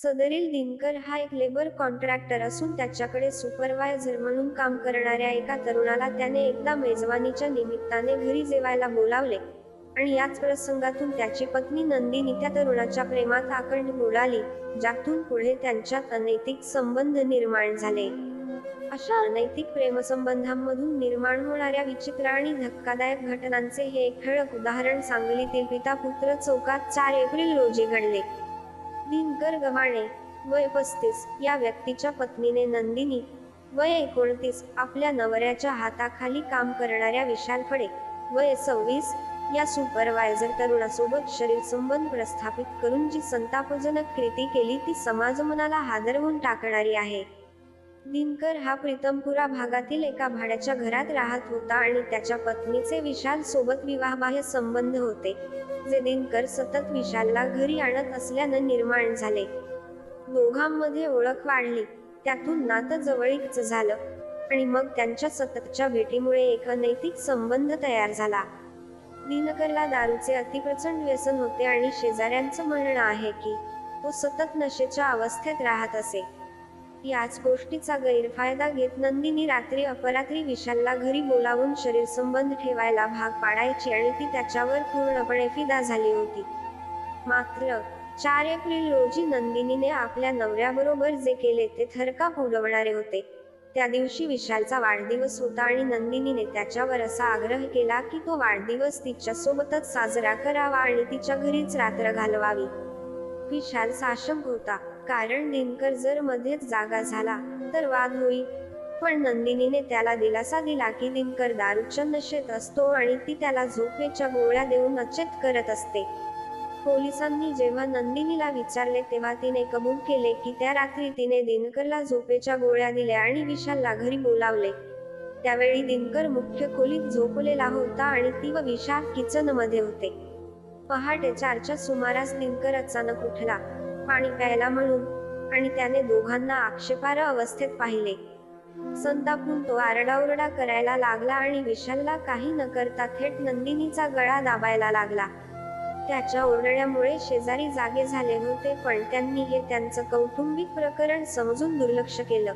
सदरील दिनकर हा एक labour contractor असून त्याच्याकडे सुपरवायझर म्हणून काम करणाऱ्या एका तरुणाला त्याने एकदा मेजवानीच्या निमित्ताने घरी जेवायला बोलावले आणि याच प्रसंगातून त्याची पत्नी नंदिनी त्या तरुणाच्या प्रेमात आकंठ बुडाली, ज्यातून पुढे त्यांच्यात अनैतिक संबंध निर्माण झाले. अशा अनैतिक प्रेमसंबंधांमधून निर्माण होणाऱ्या विचित्र आणि धक्कादायक घटनांचे हे एक ठळक उदाहरण सांगलीतील पिता पुत्र चौकात 4 एप्रिल रोजी घडले. दिनकर गव्हाणे, वय 35, या व्यक्तीच्या पत्नीने नंदिनी, वय 29, आपल्या नवऱ्याच्या हाताखाली काम करणाऱ्या विशाल फडे, वय 26, या सुपरवायझर तरुणासोबत शरीरसंबंध प्रस्थापित करून जी संतापजनक कृती केली ती समाजमनाला हादरवून टाकणारी आहे. दिनकर हा प्रीतमपुरा भागातील एका भाड्याच्या घरात राहत होता आणि त्याच्या पत्नीचे विशाल सोबत विवाहबाह्य संबंध होते, जे दिनकर सतत विशालला घरी आणत असल्यानं निर्माण झाले. दोघांमध्ये ओळख वाढली, त्यातून नातं जवळीकच झालं आणि मग त्यांच्या सततच्या भेटीमुळे एक अनैतिक संबंध तयार झाला. दिनकरला दारूचे अतिप्रचंड व्यसन होते आणि शेजाऱ्यांचं म्हणणं आहे की तो सतत नशेच्या अवस्थेत राहत असे. याच गोष्टीचा गैरफायदा घेत नंदिनी रात्री अपरात्री विशालला घरी बोलावून शरीरसंबंध ठेवायला भाग पाडायची आणि ती त्याच्यावर पूर्णपणे फिदा झाली होती. मात्र 4 एप्रिल रोजी नंदिनीने आपल्या नवऱ्याबरोबर जे केले ते थरकाप उडवणारे होते. त्या दिवशी विशालचा वाढदिवस होता आणि नंदिनीने त्याच्यावर असा आग्रह केला की तो वाढदिवस तिच्यासोबतच साजरा करावा आणि तिच्या घरीच रात्र घालवावी. विशाल साशंक होता, कारण दिनकर जर मध्येच जागा झाला तर वाद होईल, पण नंदिनीने त्याला दिलासा दिला की दिनकर दारूच्या नशेत असतो आणि ती त्याला झोपेच्या गोळ्या देऊन अचेत करत असते. पोलिसांनी जेव्हा नंदिनीला विचारले तेव्हा तिने कबूल केले की त्या रात्री तिने दिनकरला झोपेच्या गोळ्या दिल्या आणि विशालला घरी बोलावले. त्यावेळी दिनकर मुख्य खोलीत झोपलेला होता आणि ती व विशाल किचनमध्ये होते. पहाटे 4च्या सुमारास दिनकर अचानक उठला, पाणी प्यायला म्हणून, आणि त्याने दोघांना आक्षेपार्ह अवस्थेत पाहिले. संतापून तो आरडाओरडा करायला लागला आणि विशालला काही न करता थेट नंदिनीचा गळा दाबायला लागला. त्याच्या ओरडण्यामुळे शेजारी जागे झाले होते, पण त्यांनी हे त्यांचं कौटुंबिक प्रकरण समजून दुर्लक्ष केलं.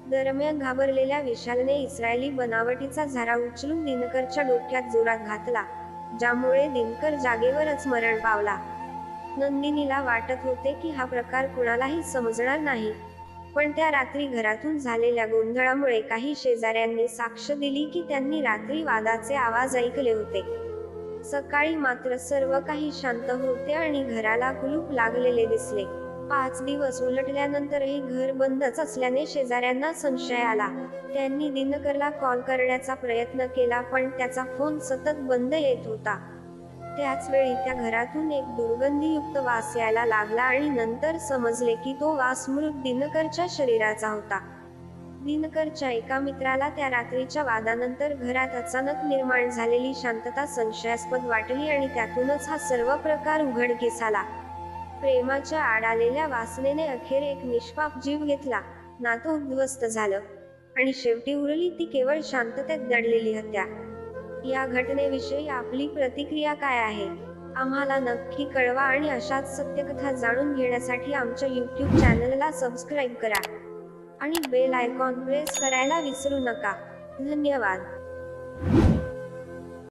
दरम्यान घाबरलेल्या विशालने इस्रायली बनावटीचा झारा उचलून दिनकरच्या डोक्यात जोरात घातला, ज्यामुळे दिनकर जागेवरच मरण पावला. नंदिनीला वाटत होते की हा प्रकार कुणालाही समजणार नाही, पण त्या रात्री घरातून झालेल्या गोंधळामुळे काही शेजाऱ्यांनी साक्ष दिली की त्यांनी रात्री वादाचे आवाज ऐकले होते. सकाळी मात्र सर्व काही शांत होते आणि घराला कुलूप लागलेले दिसले. 5 दिवस उलटल्यानंतरही घर बंदच असल्याने शेजाऱ्यांना संशय आला. त्यांनी दिनकरला कॉल करण्याचा प्रयत्न केला, पण त्याचा फोन सतत बंद येत होता. त्याच वेळी त्या घरातून एक दुर्गंधीयुक्त वास यायला लागला आणि नंतर समजले की तो वास मृत दिनकरच्या शरीराचा होता. दिनकरच्या एका मित्राला त्या रात्रीच्या वादानंतर घरात अचानक निर्माण झालेली शांतता संशयास्पद वाटली आणि त्यातूनच हा सर्व प्रकार उघडकीस आला. प्रेमाच्या आड आलेल्या वासनेने अखेर एक निष्पाप जीव घेतला, नातं उद्ध्वस्त झालं आणि शेवटी उरली ती केवळ शांततेत दडलेली हत्या. या घटनेविषयी आपली प्रतिक्रिया काय आहे, आम्हाला नक्की कळवा आणि अशाच सत्यकथा जाणून घेण्यासाठी आमच्या YouTube चॅनलला सबस्क्राईब करा आणि बेल आयकॉन प्रेस करायला विसरू नका. धन्यवाद.